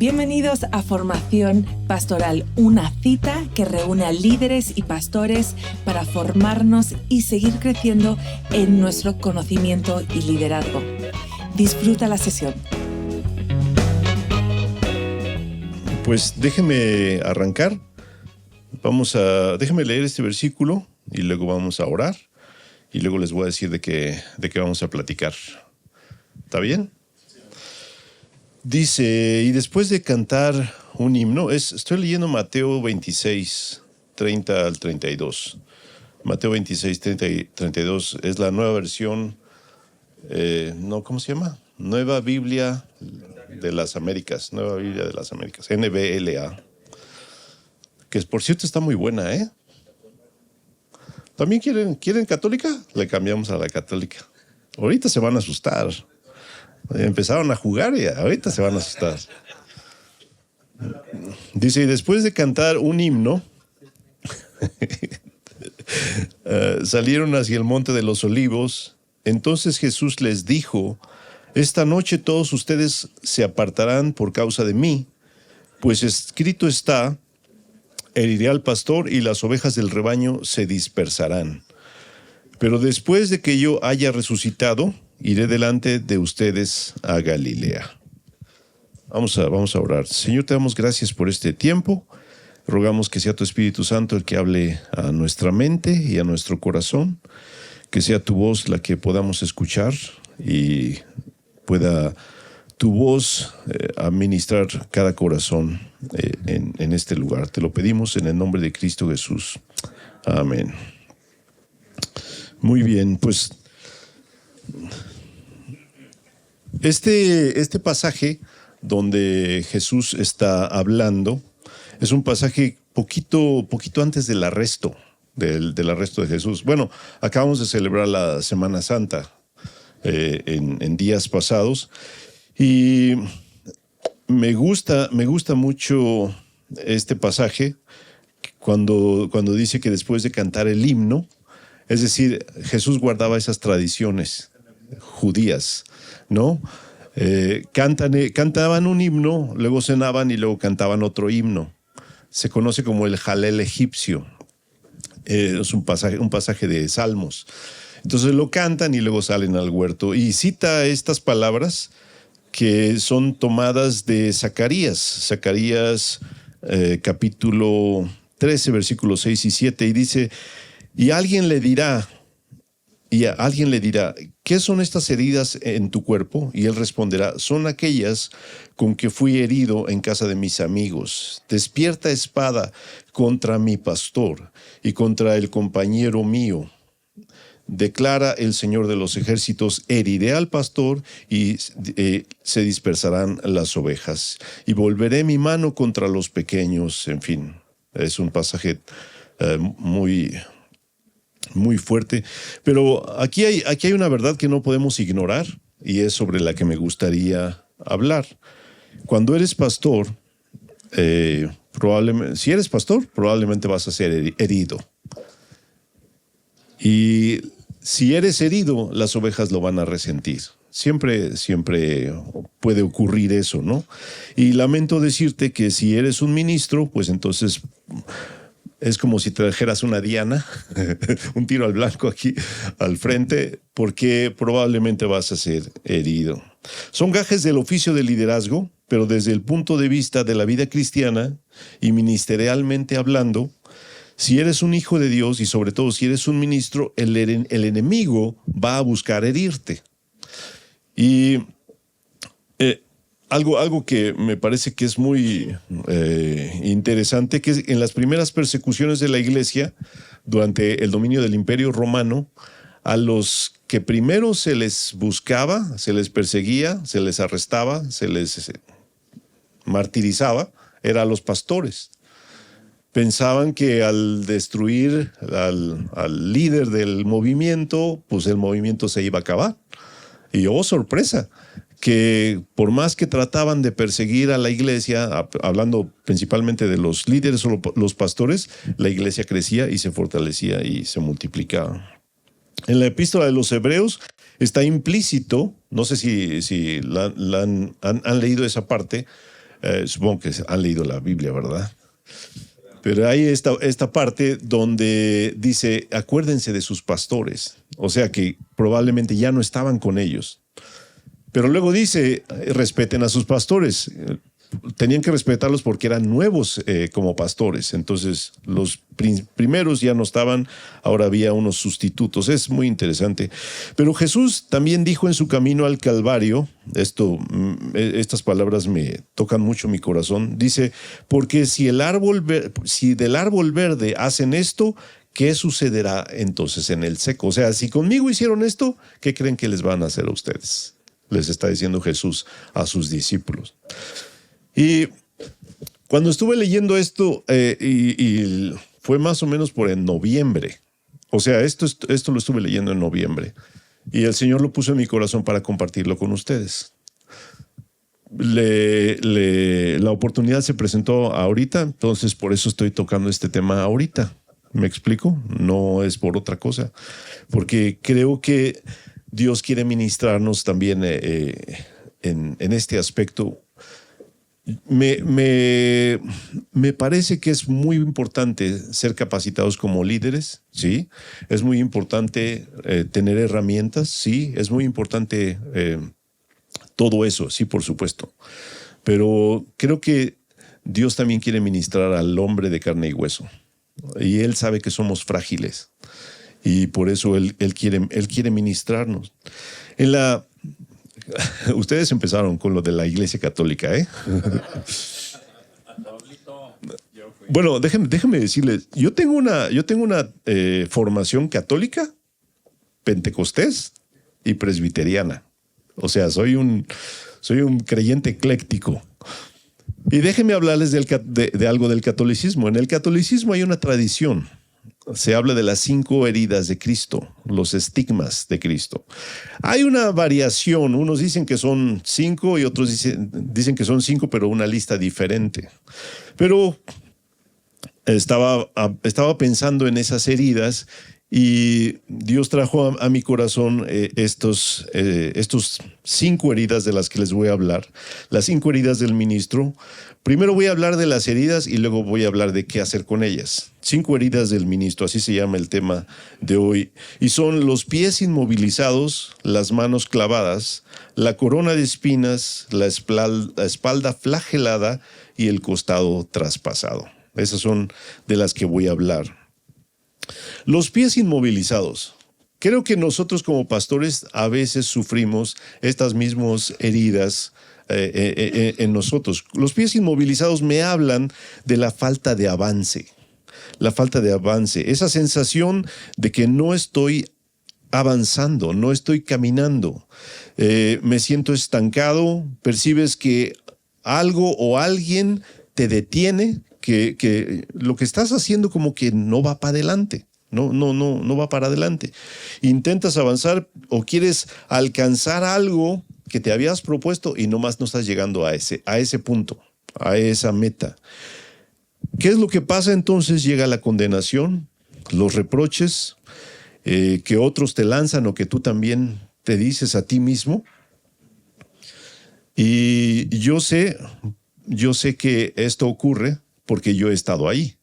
Bienvenidos a Formación Pastoral, una cita que reúne a líderes y pastores para formarnos y seguir creciendo en nuestro conocimiento y liderazgo. Disfruta la sesión. Pues déjeme arrancar. Déjeme leer este versículo y luego vamos a orar y luego les voy a decir de qué vamos a platicar. ¿Está bien? Dice, y después de cantar un himno, estoy leyendo Mateo 26, 30 al 32. Mateo 26, 30 y 32 es la nueva versión, ¿cómo se llama? Nueva Biblia de las Américas, Nueva Biblia de las Américas, NBLA. Que por cierto está muy buena, ¿eh? ¿También quieren católica? Le cambiamos a la católica. Ahorita se van a asustar. Empezaron a jugar y ahorita se van a asustar. Dice, y después de cantar un himno, salieron hacia el monte de los olivos. Entonces Jesús les dijo, esta noche todos ustedes se apartarán por causa de mí, pues escrito está, heriré al pastor y las ovejas del rebaño se dispersarán. Pero después de que yo haya resucitado, iré delante de ustedes a Galilea. Vamos a orar. Señor, te damos gracias por este tiempo. Rogamos que sea tu Espíritu Santo el que hable a nuestra mente y a nuestro corazón. Que sea tu voz la que podamos escuchar y pueda tu voz administrar cada corazón en este lugar. Te lo pedimos en el nombre de Cristo Jesús. Amén. Muy bien, pues este pasaje donde Jesús está hablando es un pasaje poquito antes del arresto, del arresto de Jesús. Bueno, acabamos de celebrar la Semana Santa en días pasados y me gusta mucho este pasaje cuando dice que después de cantar el himno, es decir, Jesús guardaba esas tradiciones judías, ¿no? Cantaban un himno, luego cenaban y luego cantaban otro himno. Se conoce como el Jalel egipcio. Es un pasaje de Salmos. Entonces lo cantan y luego salen al huerto. Y cita estas palabras que son tomadas de Zacarías, capítulo 13, versículos 6 y 7, y dice, y a alguien le dirá, ¿qué son estas heridas en tu cuerpo? Y él responderá, son aquellas con que fui herido en casa de mis amigos. Despierta espada contra mi pastor y contra el compañero mío. Declara el Señor de los ejércitos, heriré al pastor y se dispersarán las ovejas. Y volveré mi mano contra los pequeños. En fin, es un pasaje muy fuerte, pero aquí hay una verdad que no podemos ignorar y es sobre la que me gustaría hablar. Cuando eres pastor, si eres pastor, probablemente vas a ser herido. Y si eres herido, las ovejas lo van a resentir. Siempre puede ocurrir eso, ¿no? Y lamento decirte que si eres un ministro, pues entonces es como si trajeras una diana, un tiro al blanco aquí al frente, porque probablemente vas a ser herido. Son gajes del oficio de liderazgo, pero desde el punto de vista de la vida cristiana y ministerialmente hablando, si eres un hijo de Dios y sobre todo si eres un ministro, el enemigo va a buscar herirte. Y algo que me parece que es muy interesante, que en las primeras persecuciones de la iglesia, durante el dominio del Imperio Romano, a los que primero se les buscaba, se les perseguía, se les arrestaba, se les martirizaba, eran a los pastores. Pensaban que al destruir al líder del movimiento, pues el movimiento se iba a acabar. Y oh, sorpresa, que por más que trataban de perseguir a la iglesia, hablando principalmente de los líderes o los pastores, la iglesia crecía y se fortalecía y se multiplicaba. En la epístola de los Hebreos está implícito, no sé si han leído esa parte, Supongo que han leído la Biblia, ¿verdad? Pero hay esta parte donde dice, acuérdense de sus pastores. O sea que probablemente ya no estaban con ellos. Pero luego dice, respeten a sus pastores. Tenían que respetarlos porque eran nuevos como pastores. Entonces los primeros ya no estaban, ahora había unos sustitutos. Es muy interesante. Pero Jesús también dijo en su camino al Calvario, estas palabras me tocan mucho mi corazón, dice, porque si del árbol verde hacen esto, ¿qué sucederá entonces en el seco? O sea, si conmigo hicieron esto, ¿qué creen que les van a hacer a ustedes? Les está diciendo Jesús a sus discípulos. Y cuando estuve leyendo esto, y fue más o menos por en noviembre, o sea, esto lo estuve leyendo en noviembre, y el Señor lo puso en mi corazón para compartirlo con ustedes. La oportunidad se presentó ahorita, entonces por eso estoy tocando este tema ahorita. ¿Me explico? No es por otra cosa, porque creo que Dios quiere ministrarnos también en este aspecto. Me parece que es muy importante ser capacitados como líderes, sí. Es muy importante tener herramientas, sí. Es muy importante todo eso, sí, por supuesto. Pero creo que Dios también quiere ministrar al hombre de carne y hueso. Y Él sabe que somos frágiles. Y por eso Él quiere ministrarnos. Ustedes empezaron con lo de la Iglesia Católica, ¿eh? Bueno, déjenme decirles, yo tengo una formación católica, pentecostés y presbiteriana. O sea, soy un creyente ecléctico. Y déjenme hablarles de algo del catolicismo. En el catolicismo hay una tradición. Se habla de las 5 heridas de Cristo, los estigmas de Cristo. Hay una variación, unos dicen que son 5 y otros dicen que son 5, pero una lista diferente. Pero estaba pensando en esas heridas y Dios trajo a mi corazón estos 5 heridas de las que les voy a hablar, las 5 heridas del ministro. Primero voy a hablar de las heridas y luego voy a hablar de qué hacer con ellas. 5 heridas del ministro, así se llama el tema de hoy. Y son los pies inmovilizados, las manos clavadas, la corona de espinas, la espalda flagelada y el costado traspasado. Esas son de las que voy a hablar. Los pies inmovilizados. Creo que nosotros como pastores a veces sufrimos estas mismas heridas en nosotros. Los pies inmovilizados me hablan de la falta de avance. La falta de avance, esa sensación de que no estoy avanzando, no estoy caminando. Me siento estancado, percibes que algo o alguien te detiene, que lo que estás haciendo como que no va para adelante. No va para adelante. Intentas avanzar o quieres alcanzar algo que te habías propuesto y nomás no estás llegando a ese punto, a esa meta. ¿Qué es lo que pasa entonces? Llega la condenación, los reproches que otros te lanzan o que tú también te dices a ti mismo. Y yo sé que esto ocurre porque yo he estado ahí.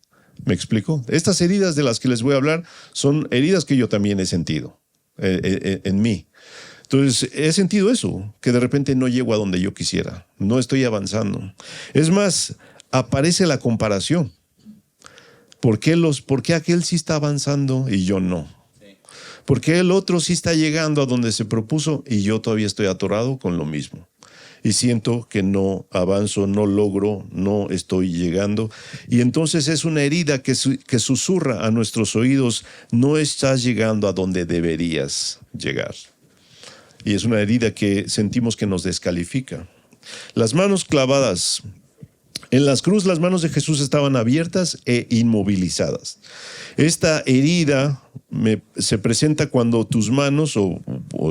¿Me explico? Estas heridas de las que les voy a hablar son heridas que yo también he sentido en mí. Entonces, he sentido eso, que de repente no llego a donde yo quisiera, no estoy avanzando. Es más, aparece la comparación. ¿Por qué aquel sí está avanzando y yo no? ¿Por qué el otro sí está llegando a donde se propuso y yo todavía estoy atorado con lo mismo? Y siento que no avanzo, no logro, no estoy llegando. Y entonces es una herida que susurra a nuestros oídos, no estás llegando a donde deberías llegar. Y es una herida que sentimos que nos descalifica. Las manos clavadas. En las cruces las manos de Jesús estaban abiertas e inmovilizadas. Esta herida se presenta cuando tus manos, o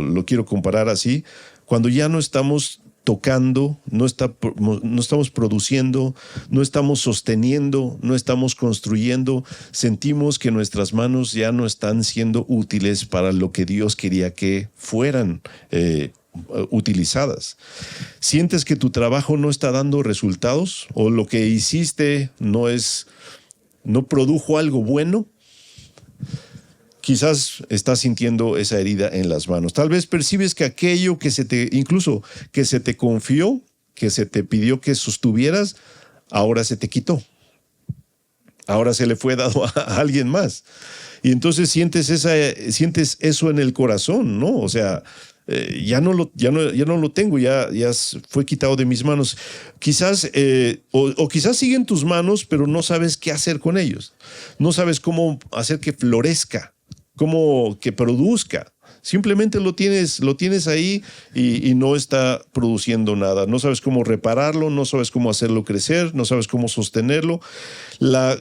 lo quiero comparar así, cuando ya no estamos tocando, no estamos produciendo, no estamos sosteniendo, no estamos construyendo, sentimos que nuestras manos ya no están siendo útiles para lo que Dios quería que fueran utilizadas. ¿Sientes que tu trabajo no está dando resultados o lo que hiciste no produjo algo bueno? Quizás estás sintiendo esa herida en las manos. Tal vez percibes que aquello incluso que se te confió, que se te pidió que sostuvieras, ahora se te quitó. Ahora se le fue dado a alguien más. Y entonces sientes eso en el corazón, ¿no? O sea, ya no lo tengo, ya fue quitado de mis manos. Quizás, o quizás siguen tus manos, pero no sabes qué hacer con ellos. No sabes cómo hacer que florezca, cómo que produzca. Simplemente lo tienes ahí y no está produciendo nada. No sabes cómo repararlo, no sabes cómo hacerlo crecer, no sabes cómo sostenerlo. La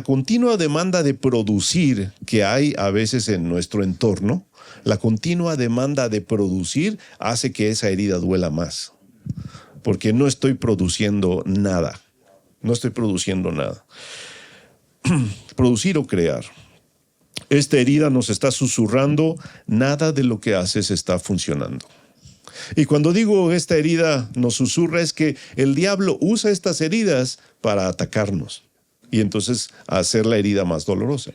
continua demanda de producir que hay a veces en nuestro entorno, la continua demanda de producir hace que esa herida duela más. Porque no estoy produciendo nada. No estoy produciendo nada. Producir o crear. Esta herida nos está susurrando, nada de lo que haces está funcionando. Y cuando digo esta herida nos susurra es que el diablo usa estas heridas para atacarnos y entonces hacer la herida más dolorosa.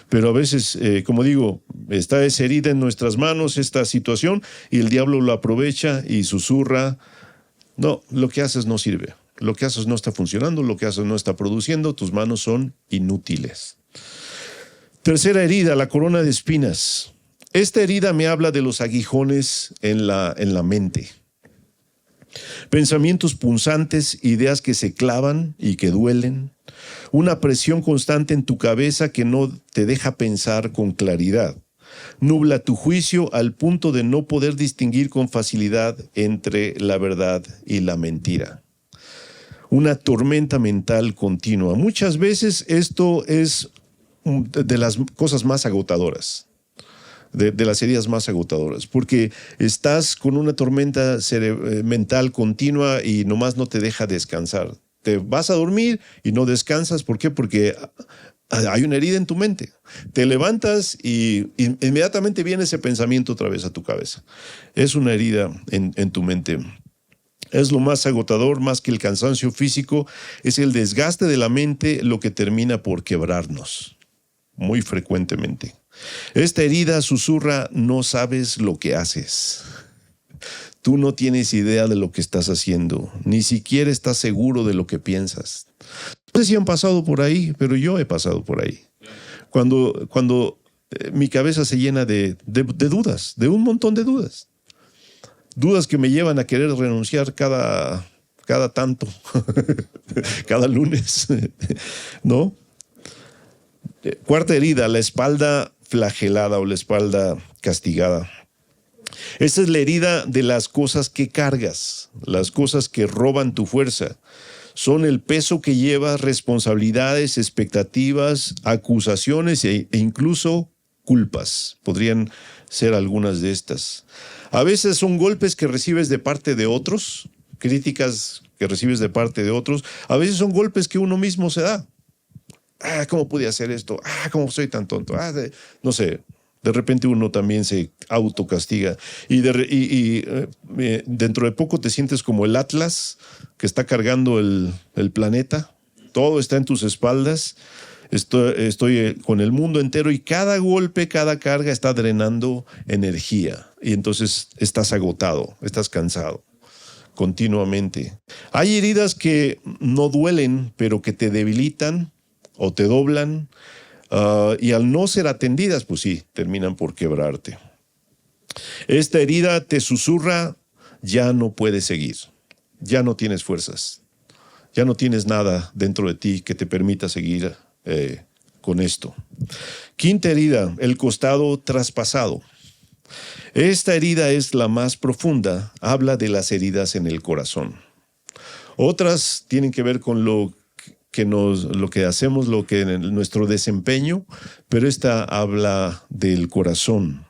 Pero a veces, como digo, está esa herida en nuestras manos, esta situación, y el diablo lo aprovecha y susurra, no, lo que haces no sirve, lo que haces no está funcionando, lo que haces no está produciendo, tus manos son inútiles. Tercera herida, la corona de espinas. Esta herida me habla de los aguijones en la mente. Pensamientos punzantes, ideas que se clavan y que duelen. Una presión constante en tu cabeza que no te deja pensar con claridad. Nubla tu juicio al punto de no poder distinguir con facilidad entre la verdad y la mentira. Una tormenta mental continua. Muchas veces esto es de las cosas más agotadoras, de las heridas más agotadoras, porque estás con una tormenta mental continua y nomás no te deja descansar. Te vas a dormir y no descansas. ¿Por qué? Porque hay una herida en tu mente. Te levantas y inmediatamente viene ese pensamiento otra vez a tu cabeza. Es una herida en tu mente. Es lo más agotador, más que el cansancio físico, es el desgaste de la mente lo que termina por quebrarnos. Muy frecuentemente. Esta herida susurra, no sabes lo que haces. Tú no tienes idea de lo que estás haciendo, ni siquiera estás seguro de lo que piensas. No sé si han pasado por ahí, pero yo he pasado por ahí. Cuando mi cabeza se llena de dudas, de un montón de dudas. Dudas que me llevan a querer renunciar cada tanto, cada lunes, ¿no? Cuarta herida, la espalda flagelada o la espalda castigada. Esta es la herida de las cosas que cargas, las cosas que roban tu fuerza. Son el peso que llevas, responsabilidades, expectativas, acusaciones e incluso culpas. Podrían ser algunas de estas. A veces son golpes que recibes de parte de otros, críticas que recibes de parte de otros. A veces son golpes que uno mismo se da. ¿Cómo pude hacer esto? ¿Cómo soy tan tonto? No sé, de repente uno también se autocastiga y dentro de poco te sientes como el Atlas que está cargando el planeta. Todo está en tus espaldas. Estoy con el mundo entero y cada golpe, cada carga está drenando energía y entonces estás agotado, estás cansado continuamente. Hay heridas que no duelen, pero que te debilitan o te doblan, y al no ser atendidas, pues sí, terminan por quebrarte. Esta herida te susurra, ya no puedes seguir, ya no tienes fuerzas, ya no tienes nada dentro de ti que te permita seguir con esto. Quinta herida, el costado traspasado. Esta herida es la más profunda, habla de las heridas en el corazón. Otras tienen que ver con lo que hacemos, nuestro desempeño, pero esta habla del corazón.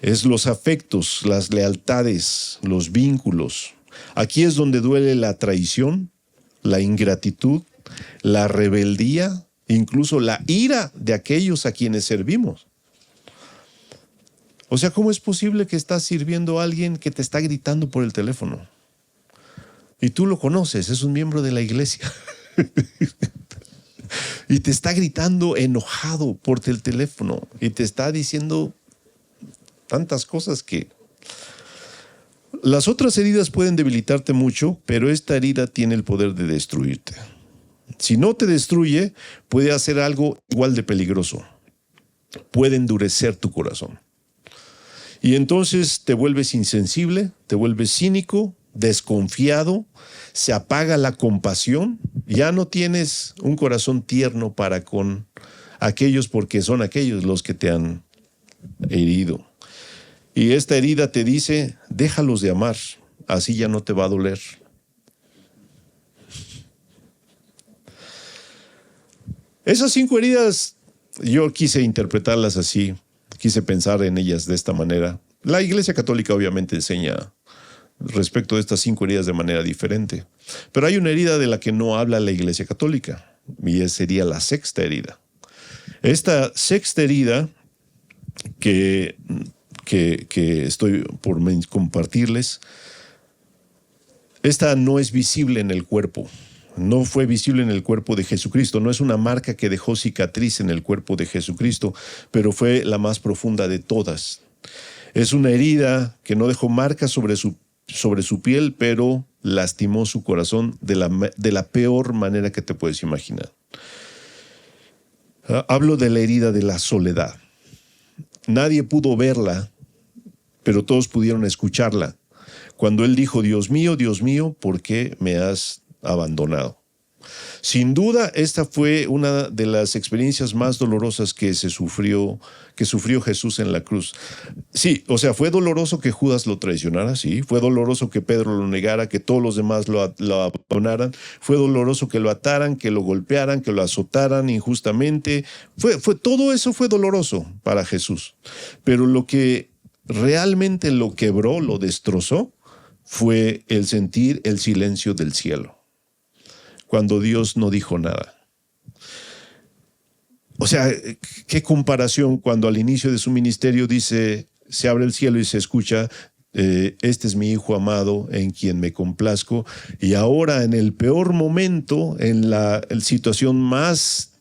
Es los afectos, las lealtades, los vínculos. Aquí es donde duele la traición, la ingratitud, la rebeldía, incluso la ira de aquellos a quienes servimos. O sea, ¿cómo es posible que estás sirviendo a alguien que te está gritando por el teléfono? Y tú lo conoces, es un miembro de la iglesia. Y te está gritando enojado por el teléfono. Y te está diciendo tantas cosas que... Las otras heridas pueden debilitarte mucho, pero esta herida tiene el poder de destruirte. Si no te destruye, puede hacer algo igual de peligroso. Puede endurecer tu corazón. Y entonces te vuelves insensible, te vuelves cínico, desconfiado, se apaga la compasión, ya no tienes un corazón tierno para con aquellos, porque son aquellos los que te han herido. Y esta herida te dice, déjalos de amar, así ya no te va a doler. Esas 5 heridas, yo quise interpretarlas así, quise pensar en ellas de esta manera. La Iglesia Católica obviamente enseña respecto de estas 5 heridas de manera diferente. Pero hay una herida de la que no habla la Iglesia Católica, y sería la 6ª herida. Esta 6ª herida que estoy por compartirles, esta no es visible en el cuerpo. No fue visible en el cuerpo de Jesucristo. No es una marca que dejó cicatriz en el cuerpo de Jesucristo, pero fue la más profunda de todas. Es una herida que no dejó marcas sobre su piel, pero lastimó su corazón de la peor manera que te puedes imaginar. Hablo de la herida de la soledad. Nadie pudo verla, pero todos pudieron escucharla. Cuando él dijo, Dios mío, ¿por qué me has abandonado? Sin duda, esta fue una de las experiencias más dolorosas que sufrió Jesús en la cruz. Sí, o sea, fue doloroso que Judas lo traicionara, sí. Fue doloroso que Pedro lo negara, que todos los demás lo abandonaran. Fue doloroso que lo ataran, que lo golpearan, que lo azotaran injustamente. Todo eso fue doloroso para Jesús. Pero lo que realmente lo quebró, lo destrozó, fue el sentir el silencio del cielo, cuando Dios no dijo nada. O sea, qué comparación cuando al inicio de su ministerio dice, se abre el cielo y se escucha, este es mi Hijo amado en quien me complazco, y ahora en el peor momento, en la situación más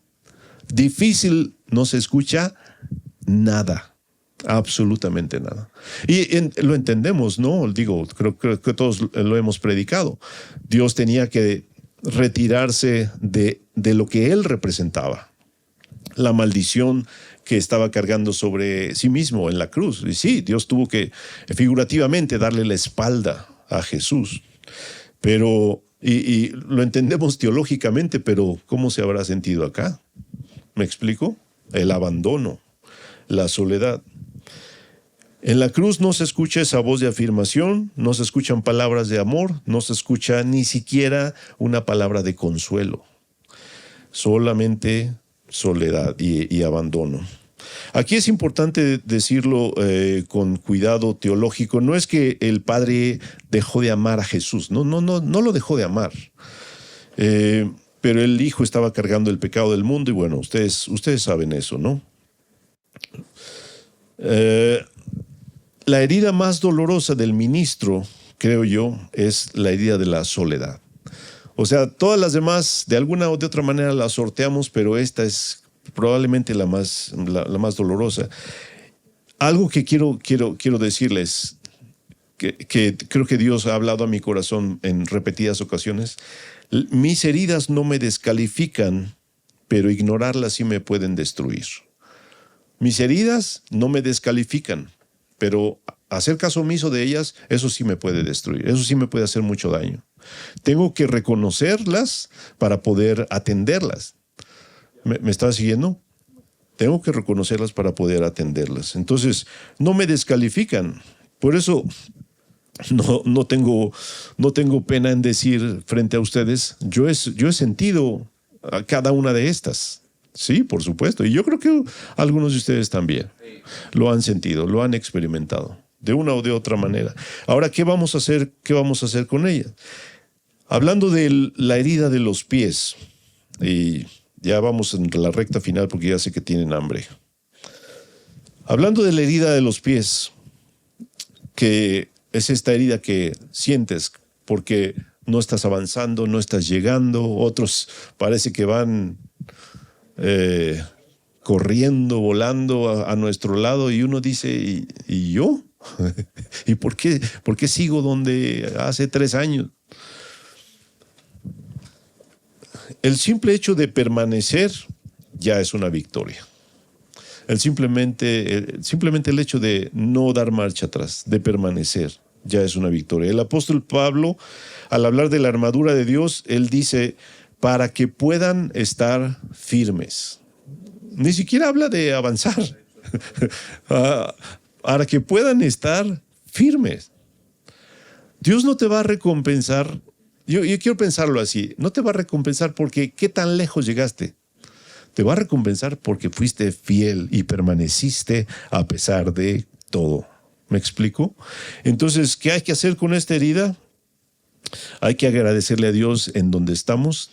difícil, no se escucha nada. Absolutamente nada. Y lo entendemos, ¿no? Digo, creo que todos lo hemos predicado. Dios tenía que retirarse de lo que él representaba, la maldición que estaba cargando sobre sí mismo en la cruz. Y sí, Dios tuvo que figurativamente darle la espalda a Jesús. Pero, y lo entendemos teológicamente, pero ¿cómo se habrá sentido acá? ¿Me explico? El abandono, la soledad. En la cruz no se escucha esa voz de afirmación, no se escuchan palabras de amor, no se escucha ni siquiera una palabra de consuelo. Solamente soledad y abandono. Aquí es importante decirlo con cuidado teológico. No es que el Padre dejó de amar a Jesús. No lo dejó de amar. Pero el Hijo estaba cargando el pecado del mundo y bueno, ustedes saben eso, ¿no? La herida más dolorosa del ministro, creo yo, es la herida de la soledad. O sea, todas las demás, de alguna o de otra manera las sorteamos, pero esta es probablemente la más dolorosa. Algo que quiero decirles, que creo que Dios ha hablado a mi corazón en repetidas ocasiones. Mis heridas no me descalifican, pero ignorarlas sí me pueden destruir. Mis heridas no me descalifican, pero hacer caso omiso de ellas, eso sí me puede destruir, eso sí me puede hacer mucho daño. Tengo que reconocerlas para poder atenderlas. ¿Me estás siguiendo? Tengo que reconocerlas para poder atenderlas. Entonces, no me descalifican. Por eso no tengo pena en decir frente a ustedes, yo he sentido a cada una de estas. Sí, por supuesto. Y yo creo que algunos de ustedes también lo han sentido, lo han experimentado, de una o de otra manera. Ahora, ¿qué vamos a hacer? ¿Qué vamos a hacer con ella? Hablando de la herida de los pies, y ya vamos en la recta final porque ya sé que tienen hambre. Hablando de la herida de los pies, que es esta herida que sientes porque no estás avanzando, no estás llegando, otros parece que van corriendo, volando a nuestro lado y uno dice, ¿y yo? ¿Y por qué sigo donde hace 3 años? El simple hecho de permanecer ya es una victoria. Simplemente el hecho de no dar marcha atrás, de permanecer, ya es una victoria. El apóstol Pablo, al hablar de la armadura de Dios, él dice, para que puedan estar firmes. Ni siquiera habla de avanzar. Para que puedan estar firmes. Dios no te va a recompensar. Yo quiero pensarlo así. No te va a recompensar porque qué tan lejos llegaste. Te va a recompensar porque fuiste fiel y permaneciste a pesar de todo. ¿Me explico? Entonces, ¿qué hay que hacer con esta herida? Hay que agradecerle a Dios en donde estamos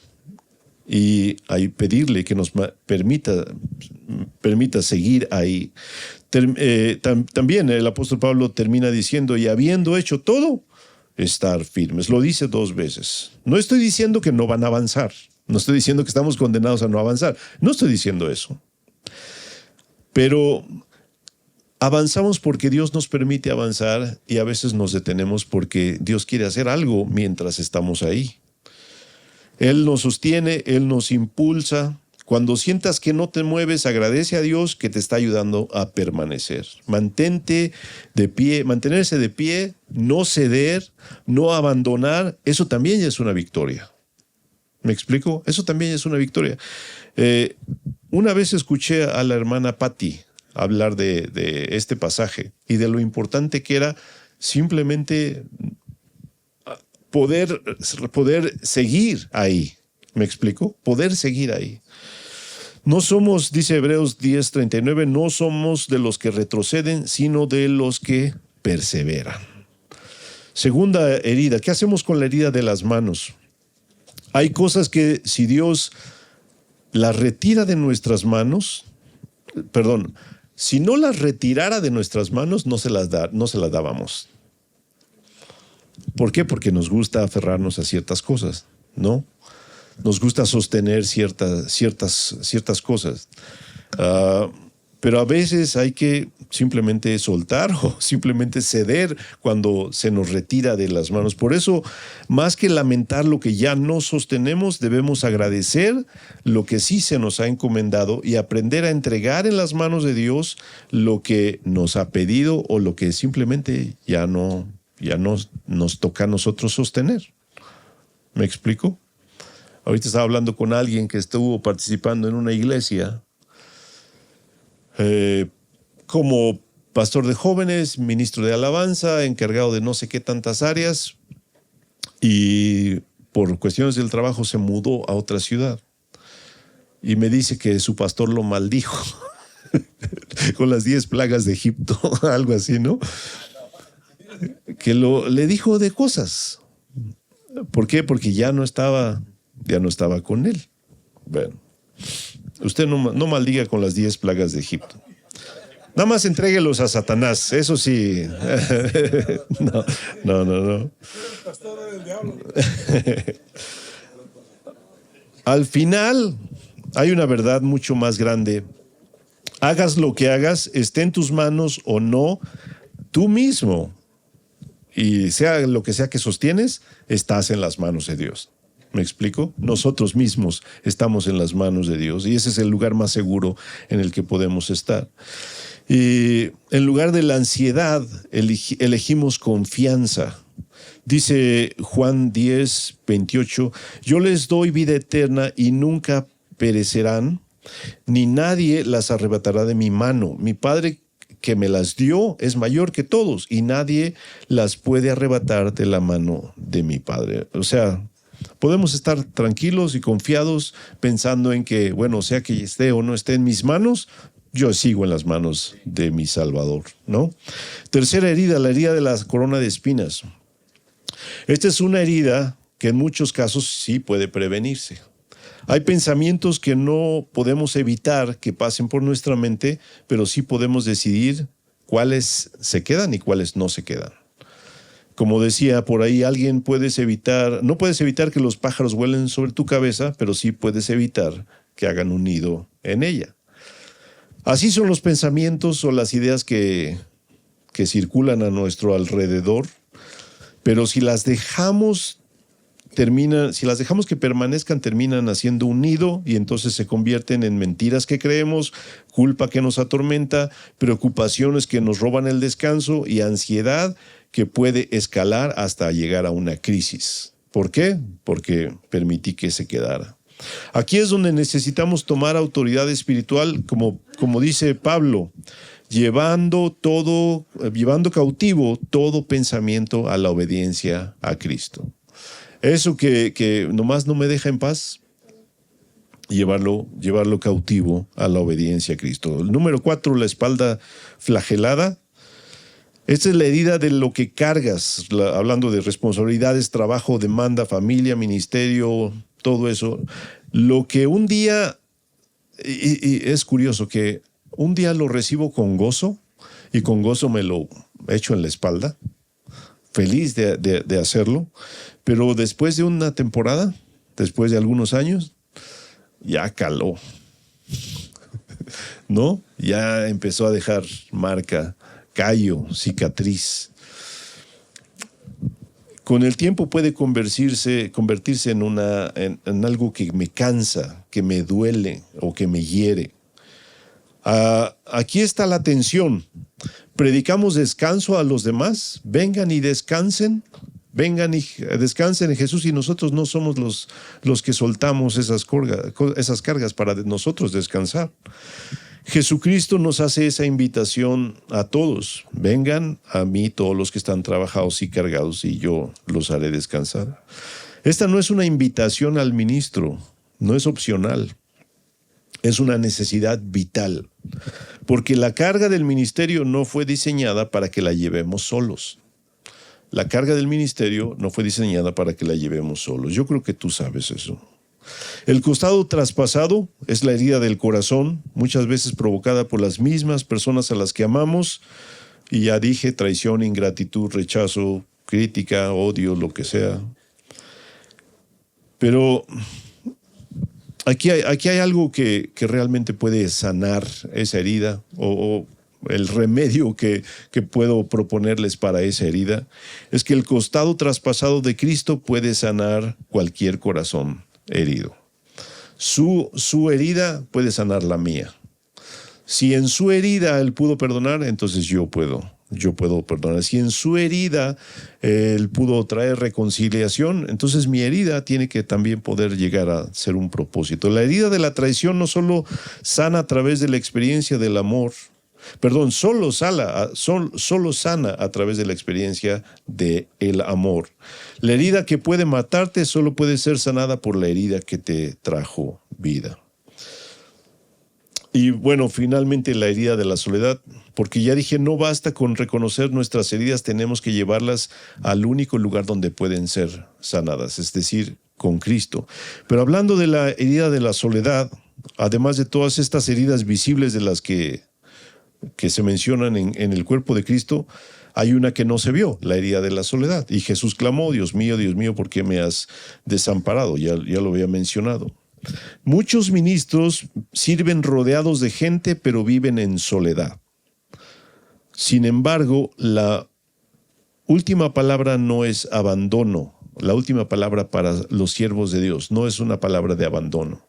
y pedirle que nos permita seguir ahí. También el apóstol Pablo termina diciendo, y habiendo hecho todo, estar firmes. Lo dice 2 veces. No estoy diciendo que no van a avanzar. No estoy diciendo que estamos condenados a no avanzar. No estoy diciendo eso. Pero avanzamos porque Dios nos permite avanzar y a veces nos detenemos porque Dios quiere hacer algo mientras estamos ahí. Él nos sostiene, Él nos impulsa. Cuando sientas que no te mueves, agradece a Dios que te está ayudando a permanecer. Mantente de pie, mantenerse de pie, no ceder, no abandonar, eso también es una victoria. ¿Me explico? Eso también es una victoria. Una vez escuché a la hermana Patty hablar de este pasaje y de lo importante que era simplemente poder seguir ahí. ¿Me explico? Poder seguir ahí. No somos, dice Hebreos 10:39, no somos de los que retroceden, sino de los que perseveran. Segunda herida. ¿Qué hacemos con la herida de las manos? Hay cosas que si Dios las retira de nuestras manos, si no las retirara de nuestras manos, no se las dábamos. ¿Por qué? Porque nos gusta aferrarnos a ciertas cosas, ¿no? Nos gusta sostener ciertas cosas. Pero a veces hay que simplemente soltar o simplemente ceder cuando se nos retira de las manos. Por eso, más que lamentar lo que ya no sostenemos, debemos agradecer lo que sí se nos ha encomendado y aprender a entregar en las manos de Dios lo que nos ha pedido o lo que simplemente ya no nos toca a nosotros sostener. ¿Me explico? Ahorita estaba hablando con alguien que estuvo participando en una iglesia como pastor de jóvenes, ministro de alabanza, encargado de no sé qué tantas áreas, y por cuestiones del trabajo se mudó a otra ciudad. Y me dice que su pastor lo maldijo con las 10 plagas de Egipto, algo así, ¿no? Que le dijo de cosas. ¿Por qué? Porque ya no estaba con él. Bueno, usted no maldiga con las 10 plagas de Egipto. Nada más entréguelos a Satanás, eso sí. No. Al final hay una verdad mucho más grande. Hagas lo que hagas, esté en tus manos o no, tú mismo, y sea lo que sea que sostienes, estás en las manos de Dios. ¿Me explico? Nosotros mismos estamos en las manos de Dios y ese es el lugar más seguro en el que podemos estar. Y en lugar de la ansiedad, elegimos confianza. Dice Juan 10:28, yo les doy vida eterna y nunca perecerán, ni nadie las arrebatará de mi mano. Mi Padre que me las dio es mayor que todos y nadie las puede arrebatar de la mano de mi Padre. O sea, podemos estar tranquilos y confiados pensando en que, bueno, sea que esté o no esté en mis manos, yo sigo en las manos de mi Salvador, ¿no? Tercera herida, la herida de la corona de espinas. Esta es una herida que en muchos casos sí puede prevenirse. Hay pensamientos que no podemos evitar que pasen por nuestra mente, pero sí podemos decidir cuáles se quedan y cuáles no se quedan. Como decía por ahí, no puedes evitar que los pájaros vuelen sobre tu cabeza, pero sí puedes evitar que hagan un nido en ella. Así son los pensamientos o las ideas que circulan a nuestro alrededor, pero si las dejamos que permanezcan, terminan haciendo un nido y entonces se convierten en mentiras que creemos, culpa que nos atormenta, preocupaciones que nos roban el descanso y ansiedad que puede escalar hasta llegar a una crisis. ¿Por qué? Porque permití que se quedara. Aquí es donde necesitamos tomar autoridad espiritual, como dice Pablo, llevando cautivo todo pensamiento a la obediencia a Cristo. Eso que nomás no me deja en paz, llevarlo cautivo a la obediencia a Cristo. El número 4, la espalda flagelada. Esta es la herida de lo que cargas, hablando de responsabilidades, trabajo, demanda, familia, ministerio, todo eso. Lo que un día, y es curioso que un día lo recibo con gozo y con gozo me lo echo en la espalda, feliz de hacerlo, pero después de una temporada, después de algunos años, ya caló, ¿no? Ya empezó a dejar marca, callo, cicatriz. Con el tiempo puede convertirse en algo que me cansa, que me duele o que me hiere. Aquí está la tensión. Predicamos descanso a los demás. Vengan y descansen en Jesús, y nosotros no somos los que soltamos esas cargas para nosotros descansar. Jesucristo nos hace esa invitación a todos. Vengan a mí todos los que están trabajados y cargados y yo los haré descansar. Esta no es una invitación al ministro, no es opcional. Es una necesidad vital, porque la carga del ministerio no fue diseñada para que la llevemos solos. La carga del ministerio no fue diseñada para que la llevemos solos. Yo creo que tú sabes eso. El costado traspasado es la herida del corazón, muchas veces provocada por las mismas personas a las que amamos. Y ya dije, traición, ingratitud, rechazo, crítica, odio, lo que sea. Pero aquí hay algo que realmente puede sanar esa herida, o el remedio que puedo proponerles para esa herida, es que el costado traspasado de Cristo puede sanar cualquier corazón herido. Su herida puede sanar la mía. Si en su herida Él pudo perdonar, entonces yo puedo perdonar. Si en su herida Él pudo traer reconciliación, entonces mi herida tiene que también poder llegar a ser un propósito. La herida de la traición no solo sana a través de la experiencia del amor, solo sana a través de la experiencia del amor. La herida que puede matarte solo puede ser sanada por la herida que te trajo vida. Y bueno, finalmente la herida de la soledad, porque ya dije, no basta con reconocer nuestras heridas, tenemos que llevarlas al único lugar donde pueden ser sanadas, es decir, con Cristo. Pero hablando de la herida de la soledad, además de todas estas heridas visibles de las que se mencionan en el cuerpo de Cristo, hay una que no se vio, la herida de la soledad. Y Jesús clamó, Dios mío, ¿por qué me has desamparado? Ya lo había mencionado. Muchos ministros sirven rodeados de gente, pero viven en soledad. Sin embargo, la última palabra no es abandono. La última palabra para los siervos de Dios no es una palabra de abandono.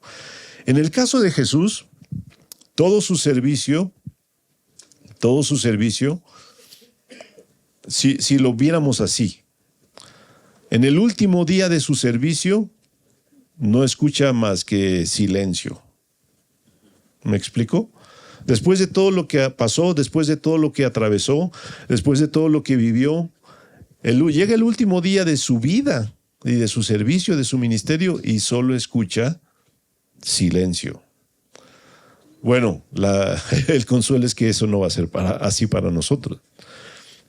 En el caso de Jesús, todo su servicio, si lo viéramos así, en el último día de su servicio, no escucha más que silencio. ¿Me explico? Después de todo lo que pasó, después de todo lo que atravesó, después de todo lo que vivió, llega el último día de su vida y de su servicio, de su ministerio, y solo escucha silencio. Bueno, el consuelo es que eso no va a ser así para nosotros.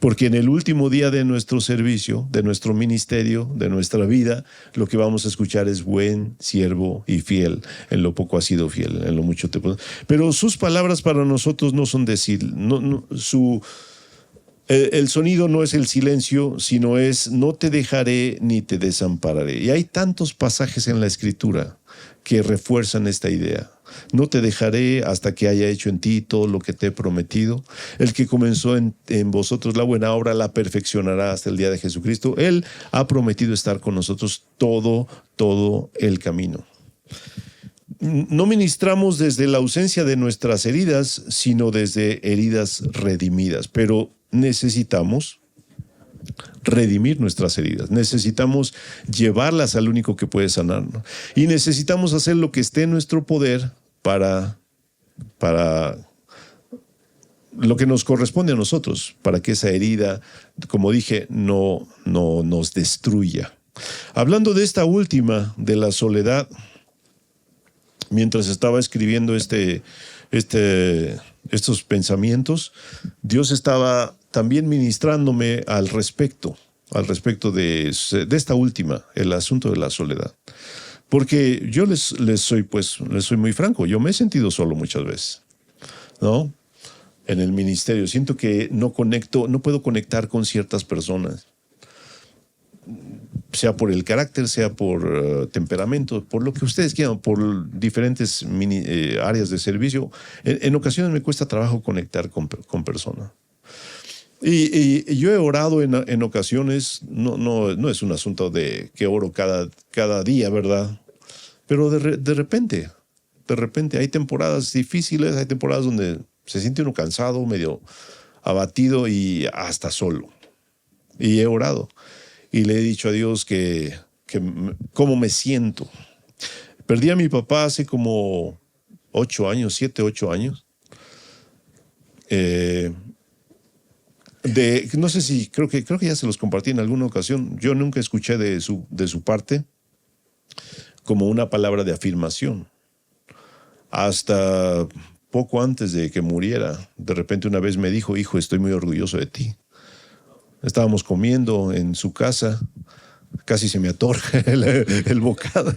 Porque en el último día de nuestro servicio, de nuestro ministerio, de nuestra vida, lo que vamos a escuchar es buen siervo y fiel. En lo poco has sido fiel, en lo mucho te puedo. Pero sus palabras para nosotros no son decir, el sonido no es el silencio, sino es no te dejaré ni te desampararé. Y hay tantos pasajes en la Escritura que refuerzan esta idea. No te dejaré hasta que haya hecho en ti todo lo que te he prometido. El que comenzó en vosotros la buena obra la perfeccionará hasta el día de Jesucristo. Él ha prometido estar con nosotros todo el camino. No ministramos desde la ausencia de nuestras heridas, sino desde heridas redimidas. Pero necesitamos redimir nuestras heridas. Necesitamos llevarlas al único que puede sanarnos. Y necesitamos hacer lo que esté en nuestro poder para lo que nos corresponde a nosotros, para que esa herida, como dije, no nos destruya. Hablando de esta última, de la soledad, mientras estaba escribiendo estos pensamientos, Dios estaba también ministrándome al respecto de esta última, el asunto de la soledad. Porque yo les soy muy franco, yo me he sentido solo muchas veces, ¿no? En el ministerio siento que no puedo conectar con ciertas personas, sea por el carácter, sea por temperamento, por lo que ustedes quieran, por diferentes áreas de servicio. En ocasiones me cuesta trabajo conectar con personas. Y yo he orado en ocasiones, no es un asunto de que oro cada día, ¿verdad? Pero de repente hay temporadas difíciles, hay temporadas donde se siente uno cansado, medio abatido y hasta solo. Y he orado y le he dicho a Dios que cómo me siento. Perdí a mi papá hace como 7, 8 años. No sé si, creo que ya se los compartí en alguna ocasión. Yo nunca escuché de su parte como una palabra de afirmación. Hasta poco antes de que muriera, de repente una vez me dijo: hijo, estoy muy orgulloso de ti. Estábamos comiendo en su casa, casi se me atorga el bocado.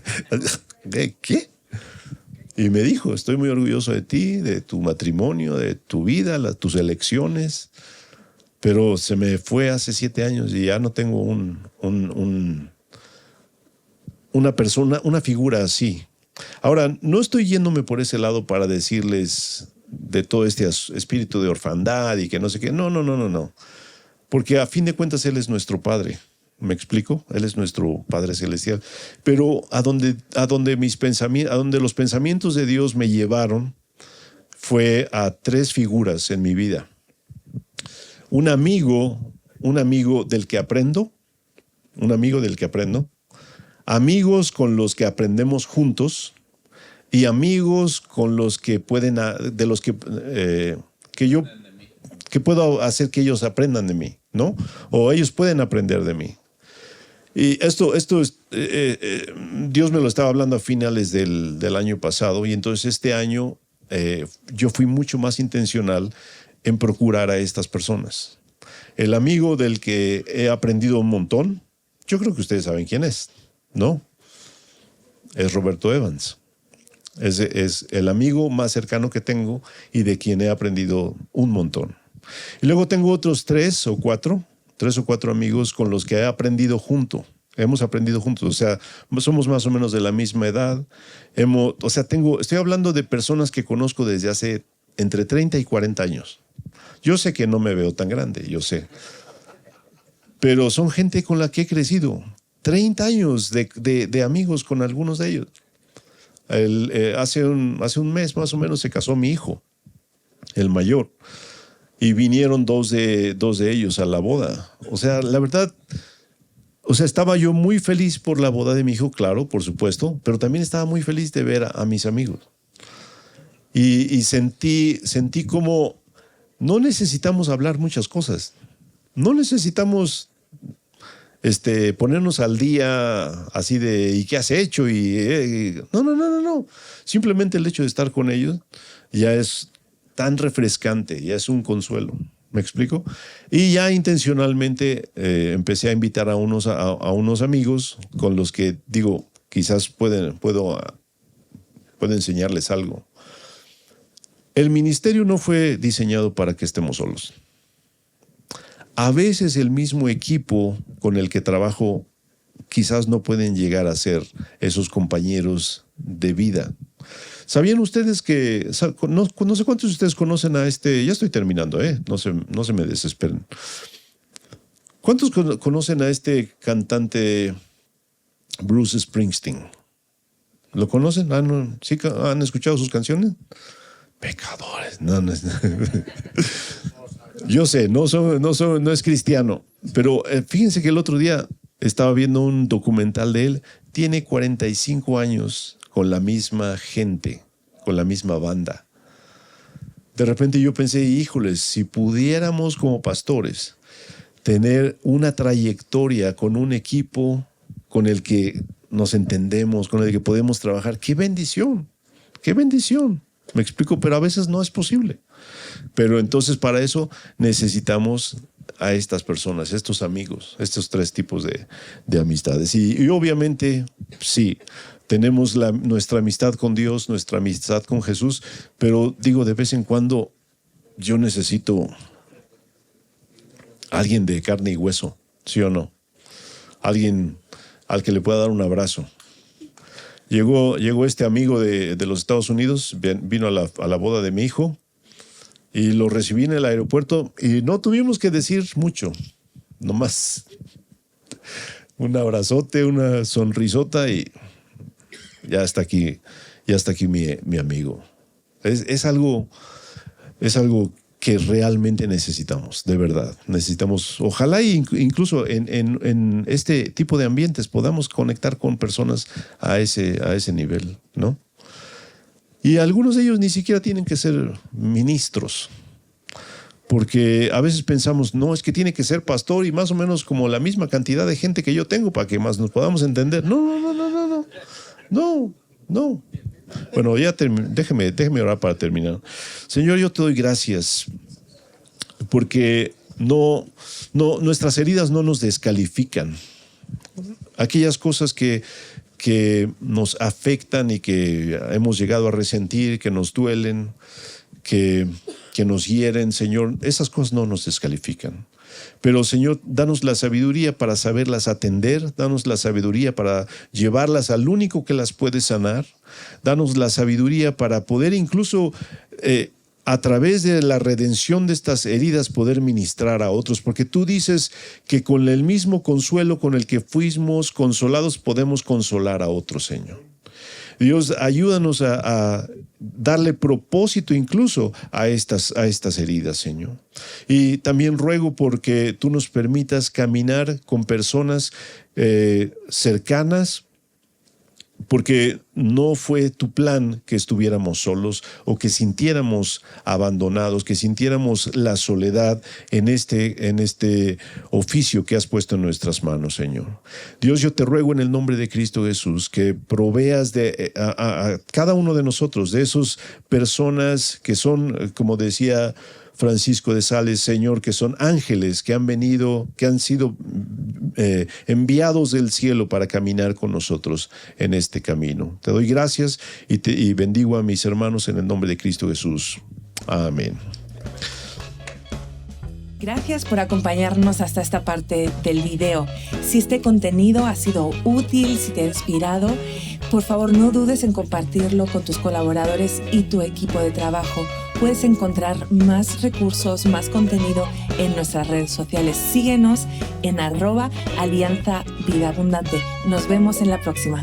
¿De qué? Y me dijo: estoy muy orgulloso de ti, de tu matrimonio, de tu vida, tus elecciones. Pero se me fue hace 7 años y ya no tengo una persona, una figura así. Ahora, no estoy yéndome por ese lado para decirles de todo este espíritu de orfandad y que no sé qué. No. Porque a fin de cuentas Él es nuestro Padre. ¿Me explico? Él es nuestro Padre Celestial. Pero a donde los pensamientos de Dios me llevaron fue a 3 figuras en mi vida. Un amigo del que aprendo, amigos con los que aprendemos juntos y amigos con los que que puedo hacer que ellos aprendan de mí, ¿no? O ellos pueden aprender de mí. Y esto es, Dios me lo estaba hablando a finales del año pasado, y entonces este año yo fui mucho más intencional en procurar a estas personas. El amigo del que he aprendido un montón, yo creo que ustedes saben quién es, ¿no? Es Roberto Evans. Es el amigo más cercano que tengo y de quien he aprendido un montón. Y luego tengo otros 3 o 4 amigos con los que he aprendido hemos aprendido juntos, o sea, somos más o menos de la misma edad. Estoy hablando de personas que conozco desde hace entre 30 y 40 años. Yo sé que no me veo tan grande, yo sé. Pero son gente con la que he crecido. 30 años de amigos con algunos de ellos. Hace un mes más o menos se casó mi hijo, el mayor. Y vinieron dos de ellos a la boda. O sea, la verdad, estaba yo muy feliz por la boda de mi hijo, claro, por supuesto, pero también estaba muy feliz de ver a mis amigos. Y sentí como no necesitamos hablar muchas cosas. No necesitamos ponernos al día así de ¿y qué has hecho? No. Simplemente el hecho de estar con ellos ya es tan refrescante, ya es un consuelo, ¿Me explico? Y ya intencionalmente empecé a invitar a unos amigos con los que digo, quizás puedo enseñarles algo. El ministerio no fue diseñado para que estemos solos. A veces el mismo equipo con el que trabajo quizás no pueden llegar a ser esos compañeros de vida. ¿Sabían ustedes que, no sé cuántos de ustedes conocen ya estoy terminando, no se me desesperen. ¿Cuántos conocen a este cantante Bruce Springsteen? ¿Lo conocen? ¿Sí han escuchado sus canciones? Pecadores. No. Yo sé, no es cristiano, pero fíjense que el otro día estaba viendo un documental de él. Tiene 45 años con la misma gente, con la misma banda. De repente yo pensé, híjoles, si pudiéramos como pastores tener una trayectoria con un equipo con el que nos entendemos, con el que podemos trabajar, ¡qué bendición! ¡Qué bendición! Me explico, pero a veces no es posible. Pero entonces para eso necesitamos a estas personas, estos amigos, estos tres tipos de amistades. Y obviamente, sí, tenemos nuestra amistad con Dios, nuestra amistad con Jesús, pero digo, de vez en cuando yo necesito alguien de carne y hueso, ¿sí o no? Alguien al que le pueda dar un abrazo. Llegó este amigo de los Estados Unidos, vino a la boda de mi hijo y lo recibí en el aeropuerto y no tuvimos que decir mucho, nomás un abrazote, una sonrisota y ya está aquí mi amigo. Es algo que realmente necesitamos, de verdad. Necesitamos, ojalá incluso en este tipo de ambientes podamos conectar con personas a ese nivel, ¿no? Y algunos de ellos ni siquiera tienen que ser ministros, porque a veces pensamos, no, es que tiene que ser pastor y más o menos como la misma cantidad de gente que yo tengo para que más nos podamos entender. No. Bueno, ya déjeme orar para terminar. Señor, yo te doy gracias porque nuestras heridas no nos descalifican. Aquellas cosas que nos afectan y que hemos llegado a resentir, que nos duelen, que nos hieren, Señor, esas cosas no nos descalifican. Pero, Señor, danos la sabiduría para saberlas atender, danos la sabiduría para llevarlas al único que las puede sanar, danos la sabiduría para poder incluso a través de la redención de estas heridas poder ministrar a otros, porque tú dices que con el mismo consuelo con el que fuimos consolados podemos consolar a otros, Señor. Dios, ayúdanos a darle propósito incluso a estas heridas, Señor. Y también ruego porque tú nos permitas caminar con personas cercanas, porque no fue tu plan que estuviéramos solos o que sintiéramos abandonados, que sintiéramos la soledad en este oficio que has puesto en nuestras manos, Señor. Dios, yo te ruego en el nombre de Cristo Jesús que proveas a cada uno de nosotros, de esas personas que son, como decía Francisco de Sales, Señor, que son ángeles que han venido, que han sido enviados del cielo para caminar con nosotros en este camino. Te doy gracias y bendigo a mis hermanos en el nombre de Cristo Jesús. Amén. Gracias por acompañarnos hasta esta parte del video. Si este contenido ha sido útil, si te ha inspirado, por favor no dudes en compartirlo con tus colaboradores y tu equipo de trabajo. Puedes encontrar más recursos, más contenido en nuestras redes sociales. Síguenos en @Alianza Vida Abundante. Nos vemos en la próxima.